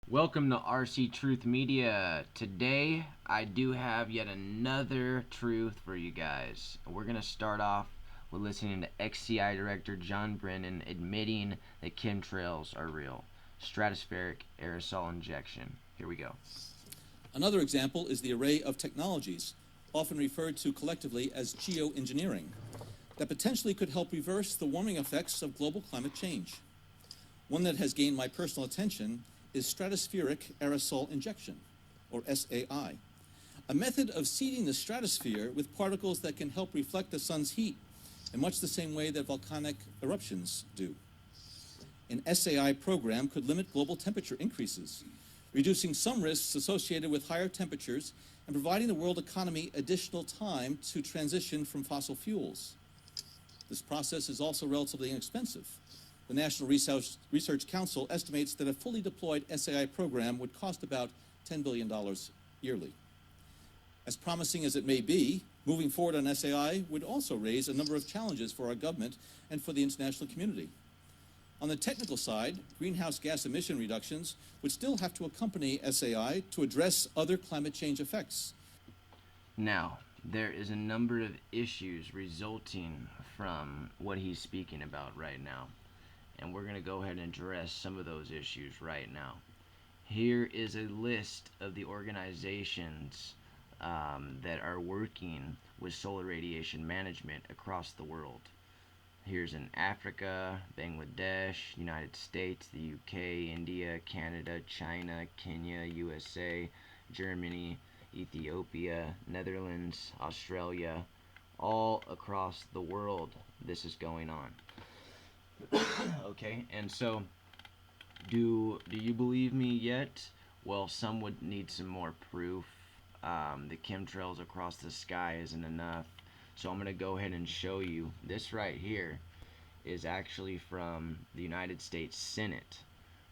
Welcome to RC Truth Media. Today, I do have yet another truth for you guys. We're going to start off with listening to XCI Director John Brennan admitting that chemtrails are real. Stratospheric aerosol injection. Here we go. Another example is the array of technologies, often referred to collectively as geoengineering, that potentially could help reverse the warming effects of global climate change. One that has gained my personal attention is stratospheric aerosol injection, or SAI, a method of seeding the stratosphere with particles that can help reflect the sun's heat in much the same way that volcanic eruptions do. An SAI program could limit global temperature increases, reducing some risks associated with higher temperatures and providing the world economy additional time to transition from fossil fuels. This process is also relatively inexpensive. The National Research Council estimates that a fully deployed SAI program would cost about $10 billion yearly. As promising as it may be, moving forward on SAI would also raise a number of challenges for our government and for the international community. On the technical side, greenhouse gas emission reductions would still have to accompany SAI to address other climate change effects. Now, there is a number of issues resulting from what he's speaking about right now. And we're going to go ahead and address some of those issues right now. Here is a list of the organizations that are working with solar radiation management across the world. Here's in Africa, Bangladesh, United States, the UK, India, Canada, China, Kenya, USA, Germany, Ethiopia, Netherlands, Australia, all across the world this is going on. Okay, and so do you believe me yet? Well, some would need some more proof. The chemtrails across the sky isn't enough. So I'm going to go ahead and show you. This right here is actually from the United States Senate.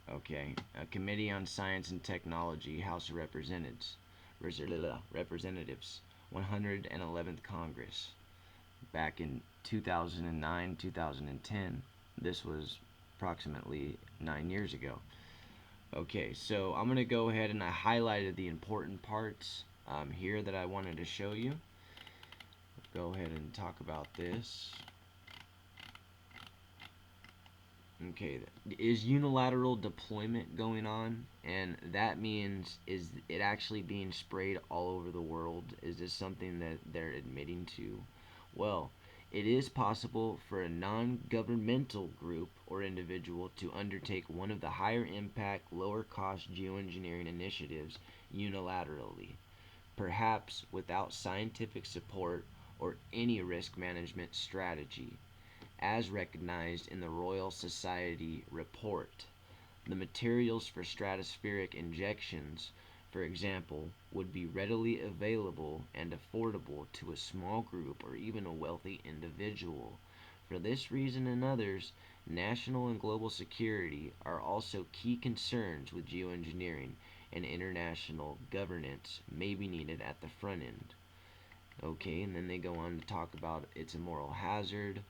Okay, a Committee on Science and Technology, House of Representatives, 111th Congress, back in 2009, 2010. This was approximately 9 years ago. Okay, so I'm going to go ahead and I highlighted the important parts here that I wanted to show you. Go ahead and talk about this. Okay, is unilateral deployment going on? And that means, is it actually being sprayed all over the world? Is this something that they're admitting to? Well, it is possible for a non-governmental group or individual to undertake one of the higher impact, lower cost geoengineering initiatives unilaterally, perhaps without scientific support or any risk management strategy, as recognized in the Royal Society report. The materials for stratospheric injections, for example, would be readily available and affordable to a small group or even a wealthy individual. For this reason and others, national and global security are also key concerns with geoengineering, and international governance may be needed at the front end. Okay, and then they go on to talk about it's a moral hazard.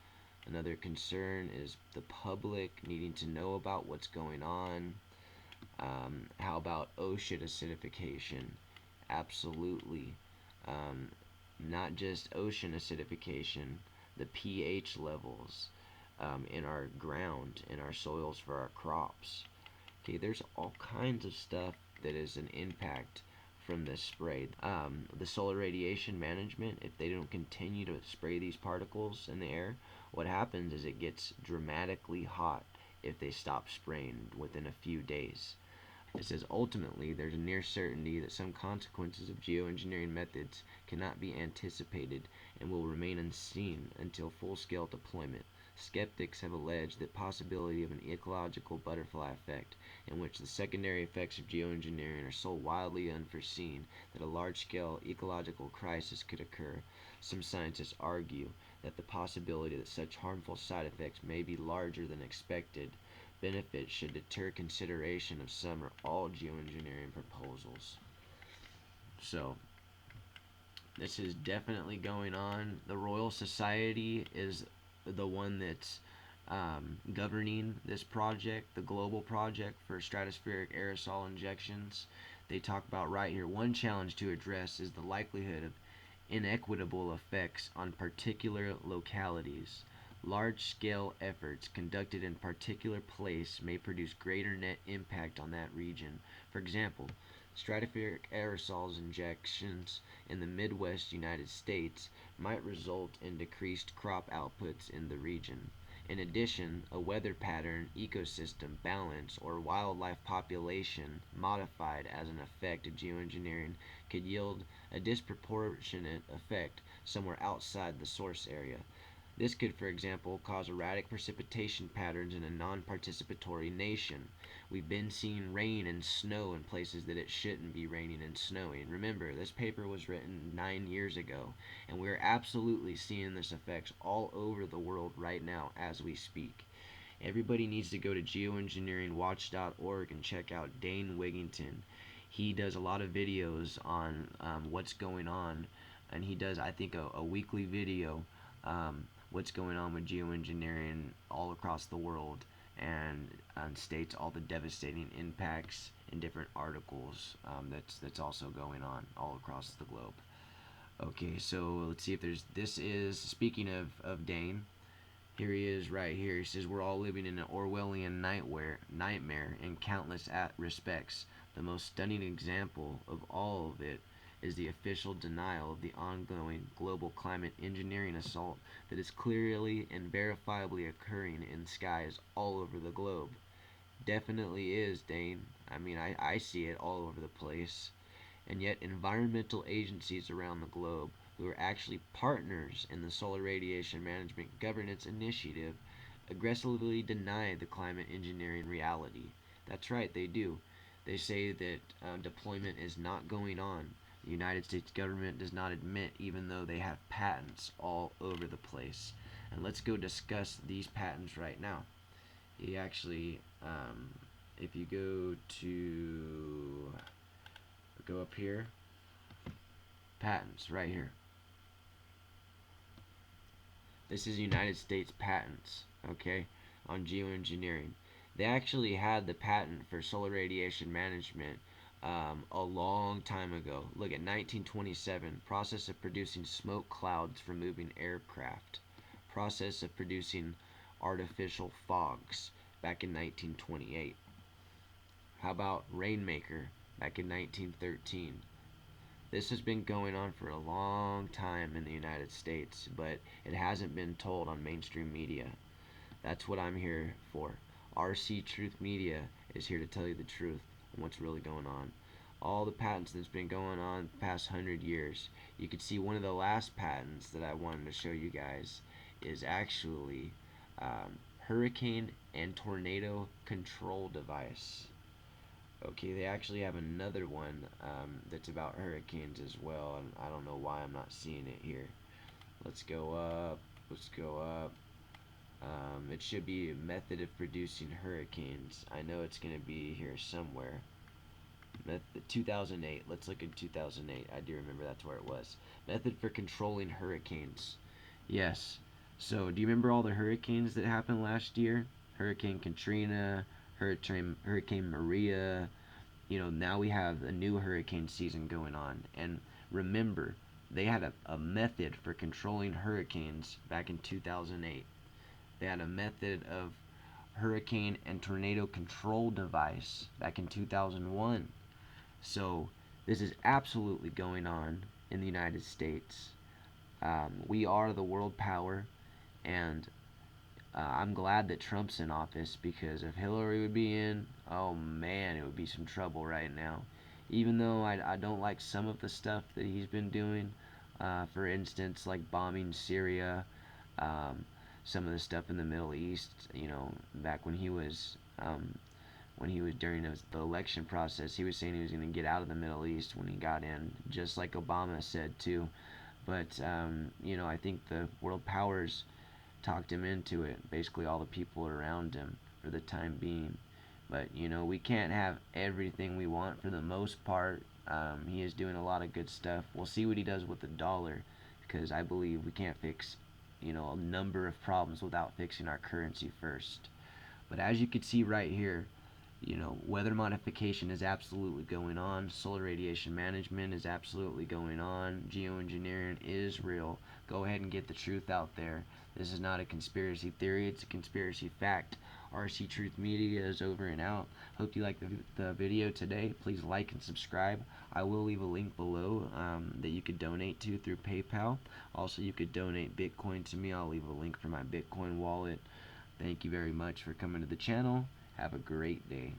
Another concern is the public needing to know about what's going on. How about ocean acidification? Absolutely. Um, Not just ocean acidification, the pH levels in our ground, in our soils for our crops. Okay, there's all kinds of stuff that is an impact from this spray. The solar radiation management, if they don't continue to spray these particles in the air, what happens is it gets dramatically hot if they stop spraying within a few days. It says ultimately there's a near certainty that some consequences of geoengineering methods cannot be anticipated and will remain unseen until full-scale deployment. Skeptics have alleged the possibility of an ecological butterfly effect, in which the secondary effects of geoengineering are so wildly unforeseen that a large-scale ecological crisis could occur. Some scientists argue that the possibility that such harmful side effects may be larger than expected benefits should deter consideration of some or all geoengineering proposals. So, this is definitely going on. The Royal Society is the one that's governing this project, the global project for stratospheric aerosol injections. They talk about right here one challenge to address is the likelihood of inequitable effects on particular localities. Large scale efforts conducted in particular place may produce greater net impact on that region. For example, stratospheric aerosols injections in the Midwest United States might result in decreased crop outputs in the region. In addition, a weather pattern, ecosystem balance, or wildlife population modified as an effect of geoengineering could yield a disproportionate effect somewhere outside the source area. This could, for example, cause erratic precipitation patterns in a non participatory nation. We've been seeing rain and snow in places that it shouldn't be raining and snowing. Remember, this paper was written 9 years ago, and we're absolutely seeing this effects all over the world right now as we speak. Everybody needs to go to geoengineeringwatch.org and check out Dane Wigington. He does a lot of videos on what's going on, and he does, I think, a weekly video what's going on with geoengineering all across the world, and states all the devastating impacts in different articles that's also going on all across the globe. Okay, so let's see if there's. This is speaking of Dane. Here he is right here. He says we're all living in an Orwellian nightmare in countless respects. The most stunning example of all of it is the official denial of the ongoing global climate engineering assault that is clearly and verifiably occurring in skies all over the globe. Definitely is, Dane. I mean, I see it all over the place. And yet, environmental agencies around the globe who are actually partners in the Solar Radiation Management Governance Initiative aggressively deny the climate engineering reality. That's right, they do. They say that deployment is not going on. The United States government does not admit, even though they have patents all over the place. And let's go discuss these patents right now. He actually, if you go up here, patents right here. This is United States patents, okay, on geoengineering. They actually had the patent for solar radiation management a long time ago. Look at 1927, process of producing smoke clouds for moving aircraft. Process of producing artificial fogs back in 1928. How about Rainmaker back in 1913? This has been going on for a long time in the United States, but it hasn't been told on mainstream media. That's what I'm here for. RC Truth Media is here to tell you the truth and what's really going on. All the patents that's been going on the past 100 years. You can see one of the last patents that I wanted to show you guys is actually hurricane and tornado control device. Okay, they actually have another one that's about hurricanes as well, and I don't know why I'm not seeing it here. Let's go up. Let's go up. It should be a method of producing hurricanes. I know it's going to be here somewhere. 2008. Let's look at 2008. I do remember that's where it was. Method for controlling hurricanes. Yes. So, do you remember all the hurricanes that happened last year? Hurricane Katrina, Hurricane Maria. Now we have a new hurricane season going on. And remember, they had a method for controlling hurricanes back in 2008. They had a method of hurricane and tornado control device back in 2001. So this is absolutely going on in the United States. We are the world power, and I'm glad that Trump's in office, because if Hillary would be in, oh man, it would be some trouble right now. Even though I don't like some of the stuff that he's been doing, for instance, like bombing Syria, some of the stuff in the Middle East, back when he was during the election process, he was saying he was going to get out of the Middle East when he got in, just like Obama said too. But I think the world powers talked him into it. Basically, all the people around him for the time being. But we can't have everything we want for the most part. He is doing a lot of good stuff. We'll see what he does with the dollar, because I believe we can't fix a number of problems without fixing our currency first. But as you can see right here, weather modification is absolutely going on. Solar radiation management is absolutely going on. Geoengineering is real. Go ahead and get the truth out there. This is not a conspiracy theory, it's a conspiracy fact. RC Truth Media is over and out. Hope you liked the video today. Please like and subscribe. I will leave a link below that you could donate to through PayPal. Also, you could donate Bitcoin to me. I'll leave a link for my Bitcoin wallet. Thank you very much for coming to the channel. Have a great day.